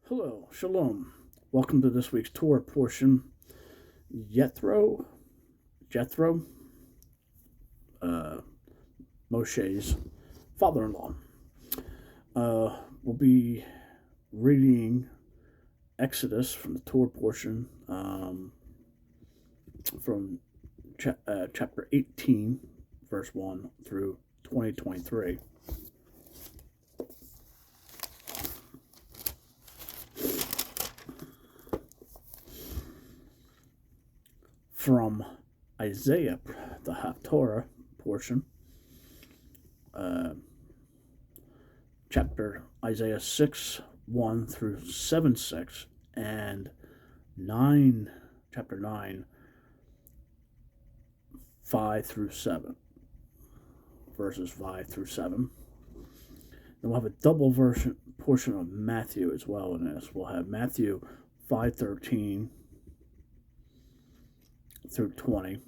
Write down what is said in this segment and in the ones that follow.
Hello, shalom. Welcome to this week's Torah portion. Jethro, Jethro, uh, Moshe's father-in-law. We'll be reading Exodus from the Torah portion from chapter 18, verse 1 through 23. From Isaiah, the Torah portion, chapter Isaiah 6, 1 through 7, 6, and 9, chapter 9, 5 through 7, verses 5 through 7. Then we'll have a double version portion of Matthew as well in this. We'll have Matthew 5:13 through 20,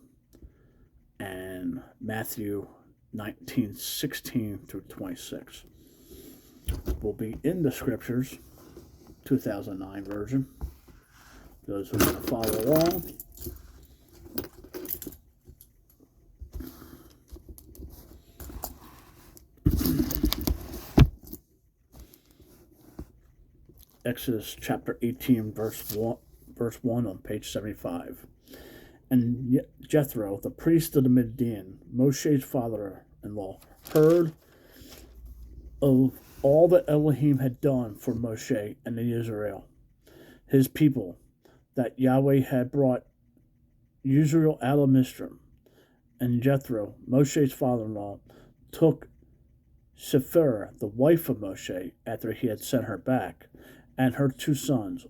and Matthew 19:16 through 26. We'll be in the scriptures, 2009 version. Those who want to follow along. Exodus chapter 18, verse 1 on page 75. And Jethro, the priest of the Midian, Moshe's father-in-law, heard of all that Elohim had done for Moshe and Israel, his people, that Yahweh had brought Israel out of Mitzrayim. And Jethro, Moshe's father-in-law, took Shiphrah, the wife of Moshe, after he had sent her back, and her two sons,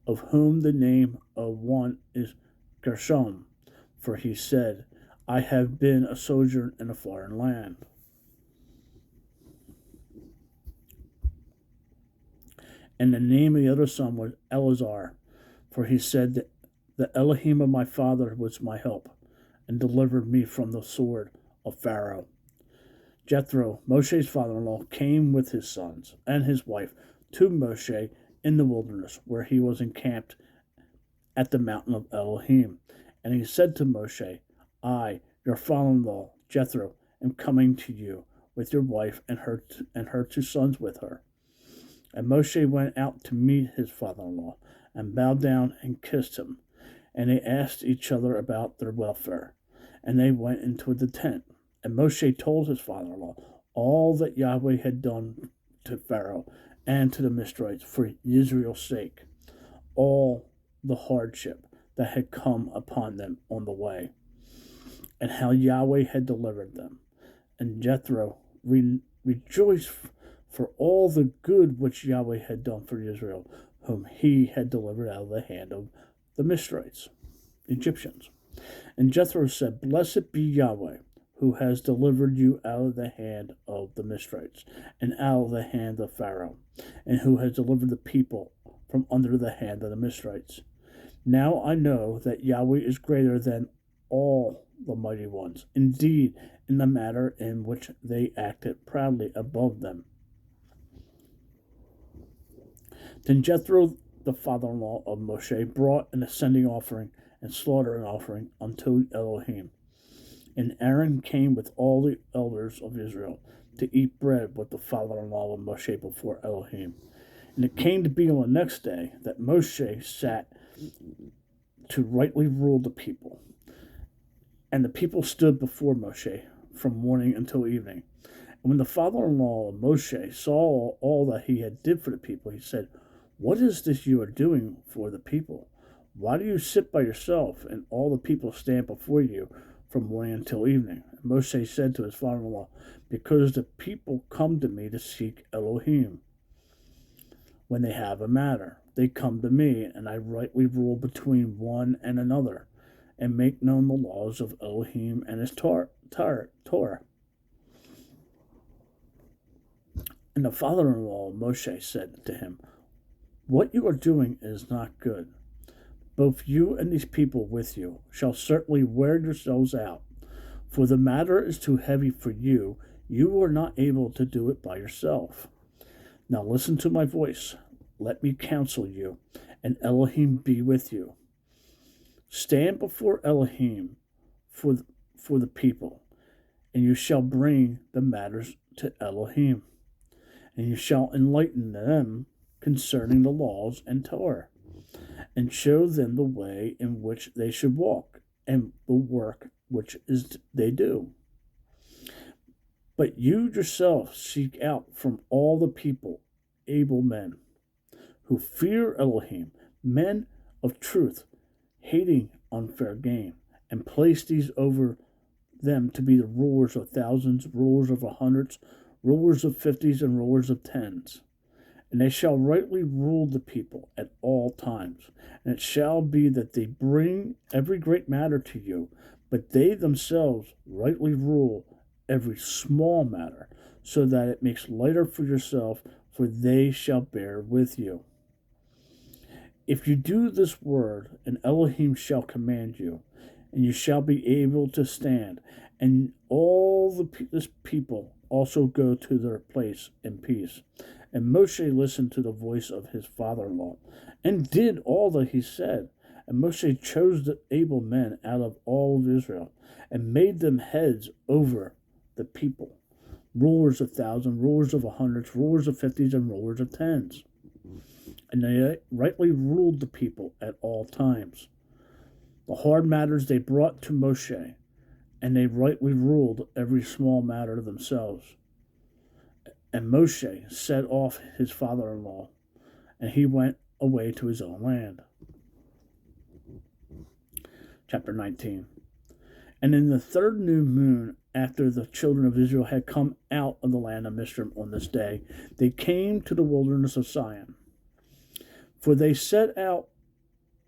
of whom the name of one is Gershom, for he said, I have been a sojourner in a foreign land. And the name of the other son was Eleazar, for he said that the Elohim of my father was my help, and delivered me from the sword of Pharaoh. Jethro, Moshe's father-in-law, came with his sons and his wife to Moshe in the wilderness, where he was encamped at the mountain of Elohim. And he said to Moshe, I, your father-in-law, Jethro, am coming to you with your wife and her two sons with her. And Moshe went out to meet his father-in-law, and bowed down and kissed him. And they asked each other about their welfare. And they went into the tent. And Moshe told his father-in-law all that Yahweh had done to Pharaoh and to the Mitzrayites for Israel's sake, all the hardship that had come upon them on the way, and how Yahweh had delivered them. And Jethro rejoiced for all the good which Yahweh had done for Israel, whom he had delivered out of the hand of the Mitzrayites, the Egyptians. And Jethro said, Blessed be Yahweh, who has delivered you out of the hand of the Mitzrayites, and out of the hand of Pharaoh, and who has delivered the people from under the hand of the Mitzrayites. Now I know that Yahweh is greater than all the mighty ones, indeed, in the matter in which they acted proudly above them. Then Jethro, the father-in-law of Moshe, brought an ascending offering and slaughtering offering unto Elohim. And Aaron came with all the elders of Israel to eat bread with the father-in-law of Moshe before Elohim. And it came to be on the next day that Moshe sat to rightly rule the people. And the people stood before Moshe from morning until evening. And when the father-in-law of Moshe saw all that he had did for the people, he said, What is this you are doing for the people? Why do you sit by yourself, and all the people stand before you from morning until evening? And Moshe said to his father-in-law, Because the people come to me to seek Elohim. When they have a matter, they come to me, and I rightly rule between one and another, and make known the laws of Elohim and his Torah. And the father-in-law of Moshe said to him, What you are doing is not good. Both you and these people with you shall certainly wear yourselves out, for the matter is too heavy for you. You are not able to do it by yourself. Now listen to my voice. let me counsel you, and Elohim be with you. Stand before Elohim for the people, and you shall bring the matters to Elohim, and you shall enlighten them concerning the laws and Torah, and show them the way in which they should walk, and the work which is they do. But you yourself seek out from all the people able men who fear Elohim, men of truth, hating unfair gain, and place these over them to be the rulers of thousands, rulers of hundreds, rulers of fifties, and rulers of tens. And they shall rightly rule the people at all times. And it shall be that they bring every great matter to you, but they themselves rightly rule every small matter, so that it makes lighter for yourself, for they shall bear with you. If you do this word, and Elohim shall command you, and you shall be able to stand, and all this people also go to their place in peace. And Moshe listened to the voice of his father-in-law, and did all that he said. And Moshe chose the able men out of all of Israel, and made them heads over the people, rulers of thousands, rulers of hundreds, rulers of fifties, and rulers of tens. And they rightly ruled the people at all times. The hard matters they brought to Moshe, and they rightly ruled every small matter themselves. And Moshe set off his father-in-law, and he went away to his own land. Chapter 19. And in the third new moon, after the children of Israel had come out of the land of Mizraim on this day, they came to the wilderness of Sinai. For they set out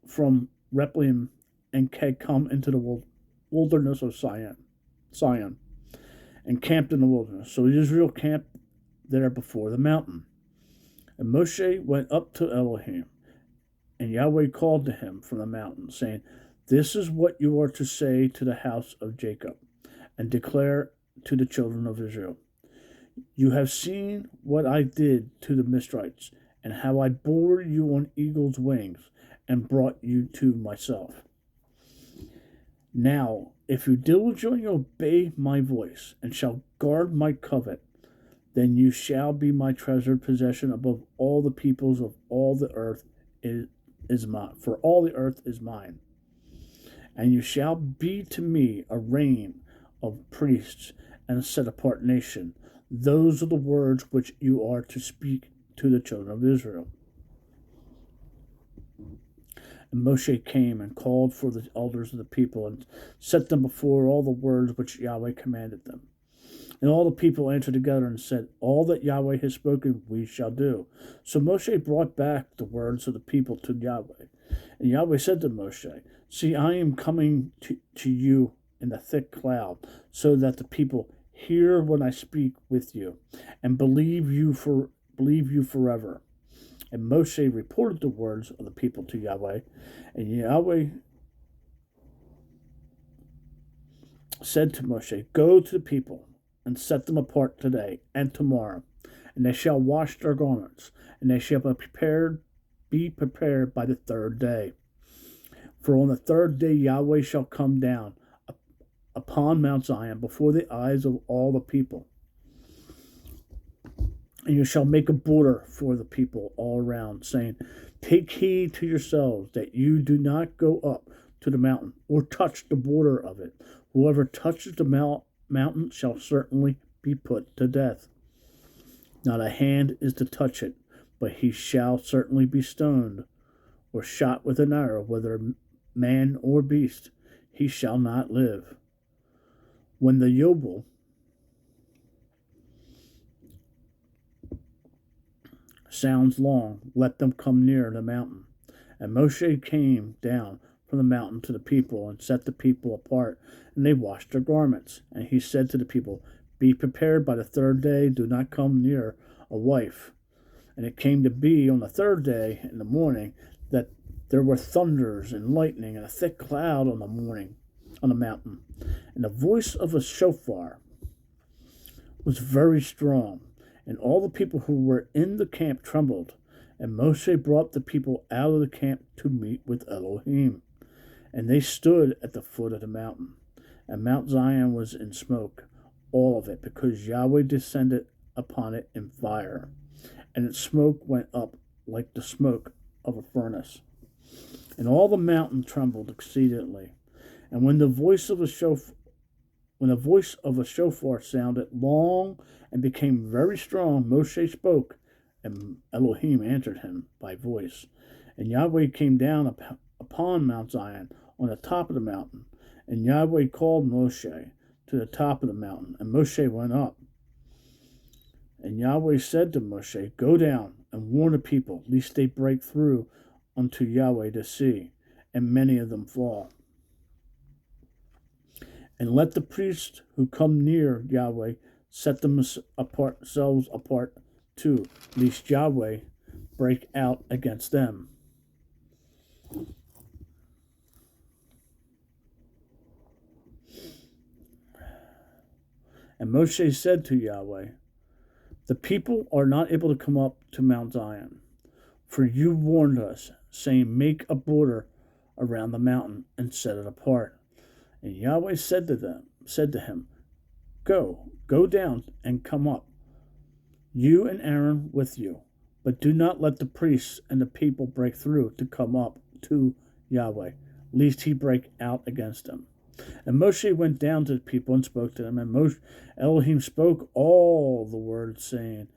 from Rephidim and had come into the wilderness of Sinai, and camped in the wilderness. So Israel camped there before the mountain. And Moshe went up to Elohim, and Yahweh called to him from the mountain, saying, This is what you are to say to the house of Jacob, and declare to the children of Israel. You have seen what I did to the Mizraimites, and how I bore you on eagle's wings, and brought you to myself. Now, if you diligently obey my voice, and shall guard my covenant, then you shall be my treasured possession above all the peoples of all the earth is mine. For all the earth is mine. And you shall be to me a reign of priests and a set apart nation. Those are the words which you are to speak to the children of Israel. And Moshe came and called for the elders of the people, and set them before all the words which Yahweh commanded them. And all the people answered together and said, All that Yahweh has spoken we shall do. So Moshe brought back the words of the people to Yahweh. And Yahweh said to Moshe, See, I am coming to you in a thick cloud, so that the people hear when I speak with you, and believe you forever. And Moshe reported the words of the people to Yahweh, and Yahweh said to Moshe, Go to the people, and set them apart today and tomorrow, and they shall wash their garments, and they shall be prepared by the third day. For on the third day Yahweh shall come down upon Mount Zion before the eyes of all the people. And you shall make a border for the people all around, saying, Take heed to yourselves that you do not go up to the mountain, or touch the border of it. Whoever touches the mountain shall certainly be put to death. Not a hand is to touch it, but he shall certainly be stoned, or shot with an arrow, whether man or beast. He shall not live. When the Yobel sounds long, let them come near the mountain. And Moshe came down from the mountain to the people, and set the people apart, and they washed their garments. And he said to the people, Be prepared by the third day, do not come near a wife. And it came to be on the third day in the morning that there were thunders and lightning and a thick cloud on the mountain. And the voice of a shofar was very strong. And all the people who were in the camp trembled. And Moshe brought the people out of the camp to meet with Elohim. And they stood at the foot of the mountain. And Mount Zion was in smoke, all of it, because Yahweh descended upon it in fire. And its smoke went up like the smoke of a furnace. And all the mountain trembled exceedingly. And when the voice of a shofar sounded long and became very strong, Moshe spoke, and Elohim answered him by voice. And Yahweh came down upon Mount Zion on the top of the mountain. And Yahweh called Moshe to the top of the mountain, and Moshe went up. And Yahweh said to Moshe, Go down and warn the people, lest they break through unto Yahweh to see, and many of them fall. And let the priests who come near Yahweh set themselves apart too, lest Yahweh break out against them. And Moshe said to Yahweh, The people are not able to come up to Mount Zion, for you warned us, saying, Make a border around the mountain and set it apart. And Yahweh said to him, Go down and come up, you and Aaron with you, but do not let the priests and the people break through to come up to Yahweh, lest he break out against them. And Moshe went down to the people and spoke to them, and Elohim spoke all the words, saying,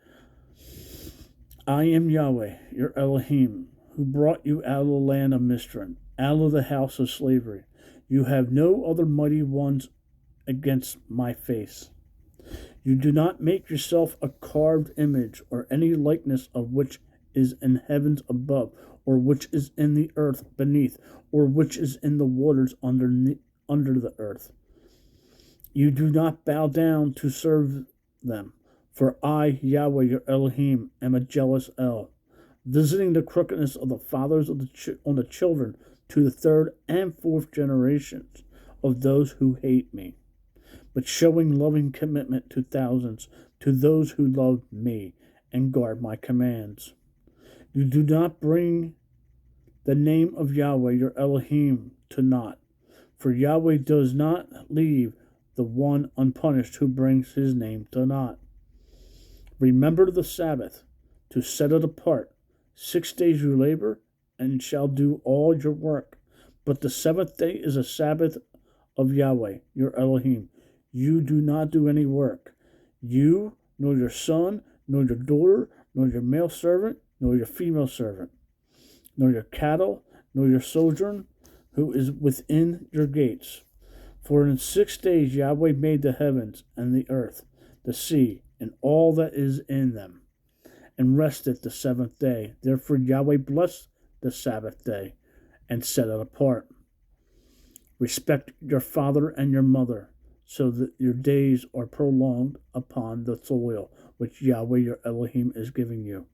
I am Yahweh, your Elohim, who brought you out of the land of Mizraim, out of the house of slavery. You have no other mighty ones against my face. You do not make yourself a carved image, or any likeness of which is in heavens above, or which is in the earth beneath, or which is in the waters under the earth. You do not bow down to serve them, for I, Yahweh, your Elohim, am a jealous El, visiting the crookedness of the fathers on the children to the third and fourth generations of those who hate me, but showing loving commitment to thousands, to those who love me and guard my commands. You do not bring the name of Yahweh, your Elohim, to naught, for Yahweh does not leave the one unpunished who brings his name to naught. Remember the Sabbath, to set it apart. 6 days you labor, and shall do all your work. But the seventh day is a Sabbath of Yahweh, your Elohim. You do not do any work. You, nor your son, nor your daughter, nor your male servant, nor your female servant, nor your cattle, nor your sojourn, who is within your gates. For in 6 days Yahweh made the heavens and the earth, the sea, and all that is in them, and rested the seventh day. Therefore Yahweh blessed the Sabbath day, and set it apart. Respect your father and your mother, so that your days are prolonged upon the soil which Yahweh your Elohim is giving you.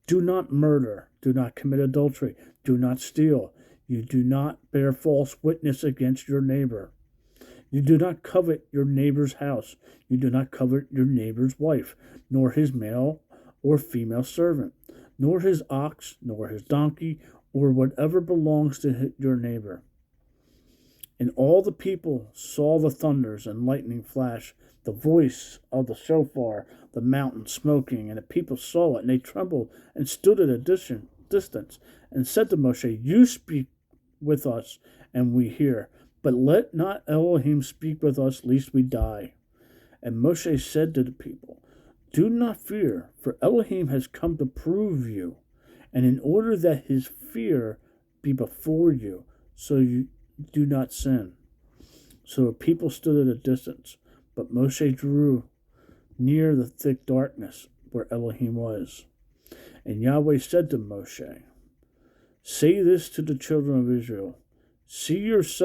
Do not murder, do not commit adultery, do not steal. You do not bear false witness against your neighbor. You do not covet your neighbor's house. You do not covet your neighbor's wife, nor his male or female servant, nor his ox, nor his donkey, or whatever belongs to your neighbor. And all the people saw the thunders and lightning flash, the voice of the shofar, the mountain smoking, and the people saw it, and they trembled and stood at a distance, and said to Moshe, You speak with us, and we hear, but let not Elohim speak with us, lest we die. And Moshe said to the people, Do not fear, for Elohim has come to prove you, and in order that his fear be before you, so you do not sin. So the people stood at a distance, but Moshe drew near the thick darkness where Elohim was. And Yahweh said to Moshe, Say this to the children of Israel, Say this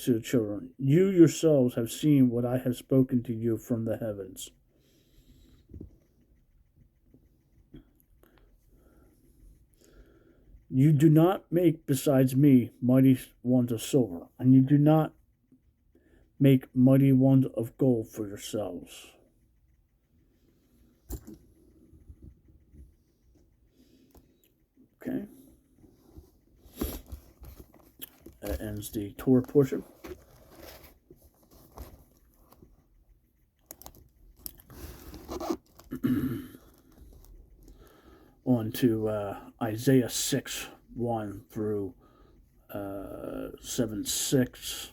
to the children, You yourselves have seen what I have spoken to you from the heavens. You do not make besides me mighty ones of silver, and you do not make mighty ones of gold for yourselves. ends the Torah portion. On to Isaiah 6, 1 through 7, 6,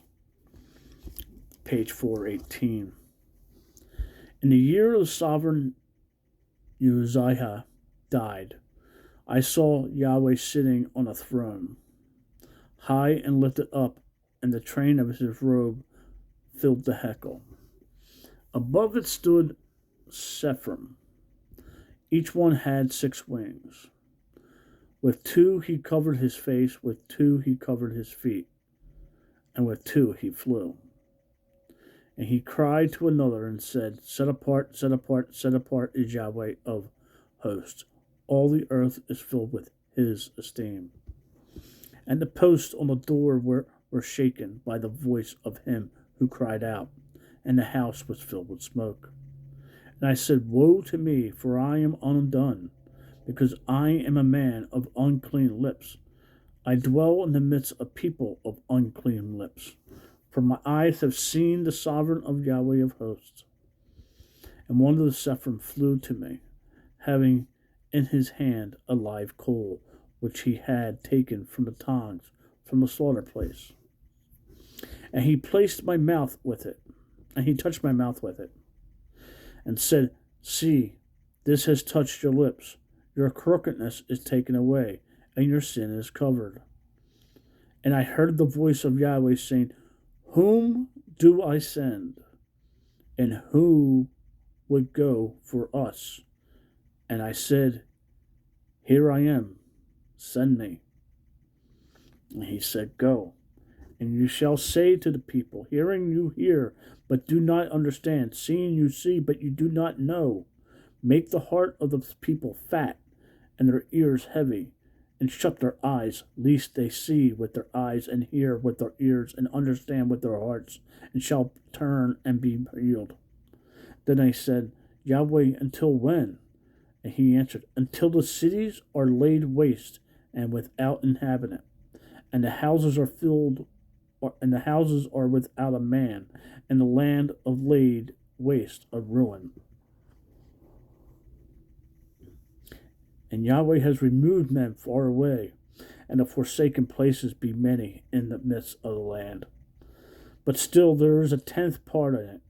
page 418. In the year of sovereign Uzziah died, I saw Yahweh sitting on a throne, high and lifted up, and the train of his robe filled the heckle. Above it stood seraphim. Each one had 6 wings. With 2 he covered his face, with 2 he covered his feet, and with 2 he flew. And he cried to another and said, Set apart, set apart, set apart is Yahweh of hosts. All the earth is filled with his esteem. And the posts on the door were shaken by the voice of him who cried out, and the house was filled with smoke. And I said, Woe to me, for I am undone, because I am a man of unclean lips. I dwell in the midst of people of unclean lips. For my eyes have seen the sovereign of Yahweh of hosts. And one of the seraphim flew to me, having in his hand a live coal, which he had taken from the tongs from the slaughter place. And he placed my mouth with it, and he touched my mouth with it, and said, See, this has touched your lips. Your crookedness is taken away, and your sin is covered. And I heard the voice of Yahweh saying, Whom do I send? And who would go for us? And I said, Here I am, send me. And he said, Go, and you shall say to the people, Hearing you hear, but do not understand, seeing you see, but you do not know. Make the heart of the people fat, and their ears heavy, and shut their eyes, lest they see with their eyes, and hear with their ears, and understand with their hearts, and shall turn and be healed. Then I said, Yahweh, until when? And he answered, Until the cities are laid waste and without inhabitant, and the houses are without a man, and the land of laid waste a ruin. And Yahweh has removed men far away, and the forsaken places be many in the midst of the land. But still there is a 10th part in it,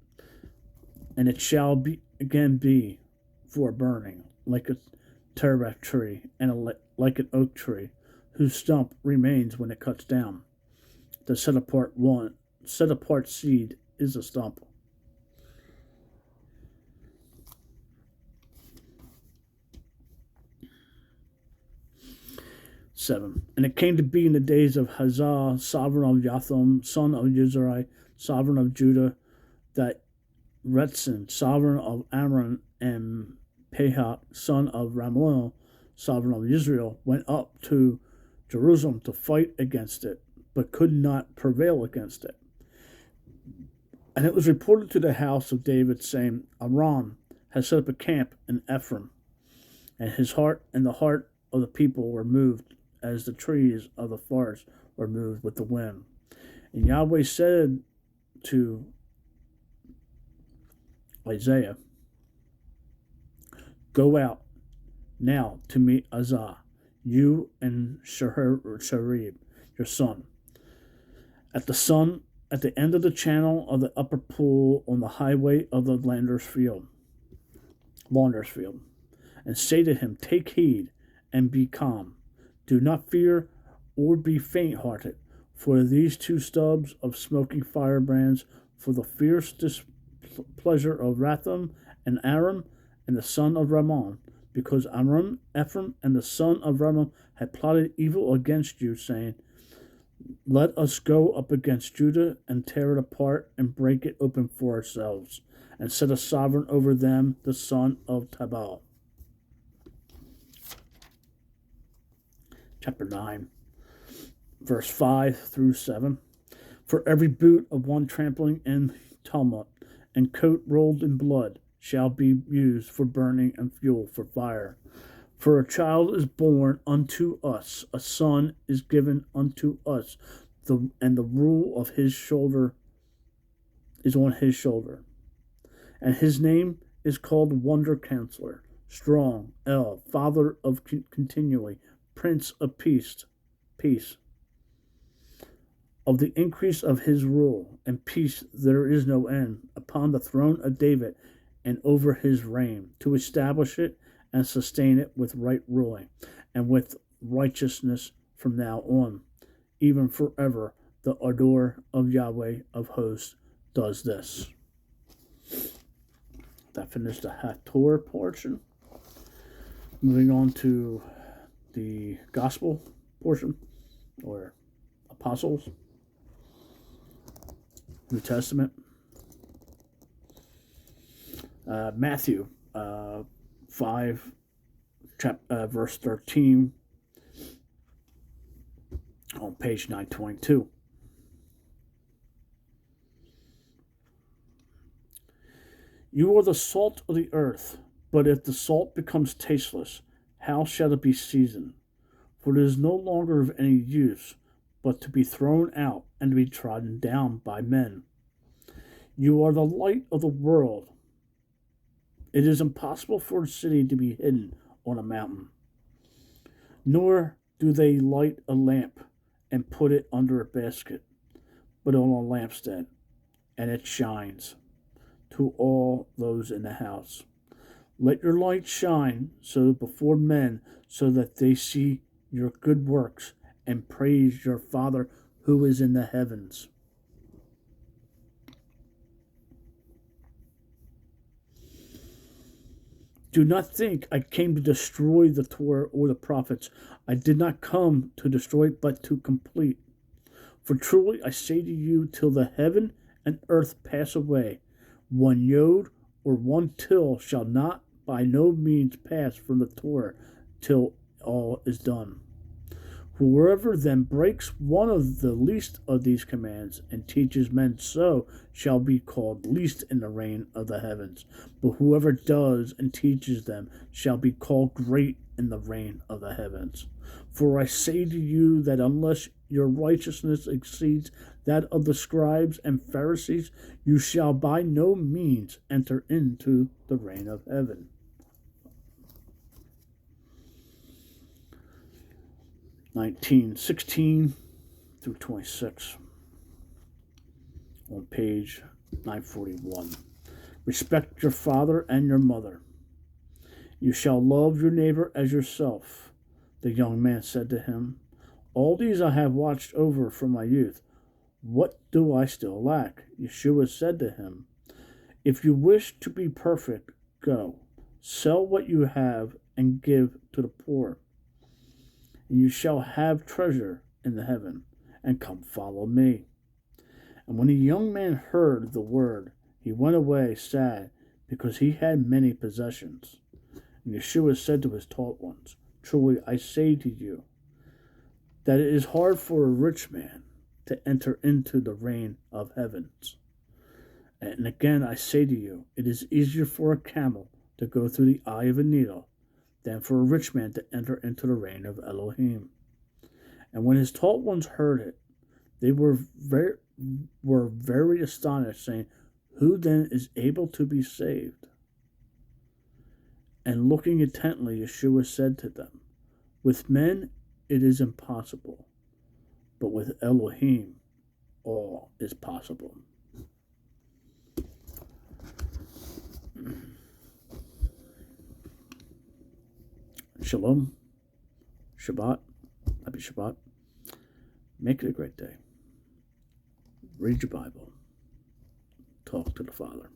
and it shall be again be for burning, like a terebinth tree, and like an oak tree, whose stump remains when it cuts down. The set apart seed is a stump. Seven. And it came to be in the days of Hazah, sovereign of Jotham, son of Uzziah, sovereign of Judah, that Retzin, sovereign of Amram, and Pehach, son of Ramlel, sovereign of Israel, went up to Jerusalem to fight against it, but could not prevail against it. And it was reported to the house of David, saying, Aram has set up a camp in Ephraim, and his heart and the heart of the people were moved, as the trees of the forest were moved with the wind. And Yahweh said to Isaiah, Go out now to meet Azah, you and Sharib, your son, at the end of the channel of the upper pool on the highway of the Launder's field, and say to him, Take heed and be calm. Do not fear or be faint-hearted, for these 2 stubs of smoking firebrands, for the fierce displeasure of Ratham and Aram and the son of Ramon, because Ephraim and the son of Ramon had plotted evil against you, saying, Let us go up against Judah and tear it apart and break it open for ourselves, and set a sovereign over them, the son of Tabal. Chapter 9, verse 5 through 7. For every boot of one trampling in tumult, and coat rolled in blood, shall be used for burning and fuel for fire. For a child is born unto us, a son is given unto us. the rule of his shoulder is on his shoulder. And his name is called Wonder Counselor, Strong, Father of Continually, Prince of Peace. Peace. Of the increase of his rule and peace there is no end upon the throne of David and over his reign, to establish it and sustain it with right ruling and with righteousness from now on, even forever. The ardor of Yahweh of hosts does this. That finished the Torah portion. Moving on to the gospel portion, or apostles, New Testament. Matthew 5, verse 13, on page 922. You are the salt of the earth, but if the salt becomes tasteless, how shall it be seasoned? For it is no longer of any use, but to be thrown out and to be trodden down by men. You are the light of the world. It is impossible for a city to be hidden on a mountain. Nor do they light a lamp and put it under a basket, but on a lampstand, and it shines to all those in the house. Let your light shine so before men, so that they see your good works and praise your Father who is in the heavens. Do not think I came to destroy the Torah or the prophets. I did not come to destroy, but to complete. For truly I say to you, till the heaven and earth pass away, one yod or one till shall not by no means pass from the Torah till all is done. Whoever then breaks one of the least of these commands and teaches men so shall be called least in the reign of the heavens. But whoever does and teaches them shall be called great in the reign of the heavens. For I say to you that unless your righteousness exceeds that of the scribes and Pharisees, you shall by no means enter into the reign of heaven. 19:16 through 26 on page 941. Respect your father and your mother. You shall love your neighbor as yourself. The young man said to him, all these I have watched over from my youth. What do I still lack? Yeshua said to him, if you wish to be perfect, go, sell what you have and give to the poor, and you shall have treasure in the heaven, and come follow me. And when the young man heard the word, he went away sad, because he had many possessions. And Yeshua said to his taught ones, truly I say to you, that it is hard for a rich man to enter into the reign of heavens. And again I say to you, it is easier for a camel to go through the eye of a needle than for a rich man to enter into the reign of Elohim. And when his taught ones heard it, they were very astonished, saying, who then is able to be saved? And looking intently, Yeshua said to them, with men it is impossible, but with Elohim all is possible. Shalom, Shabbat, happy Shabbat. Make it a great day. Read your Bible. Talk to the Father.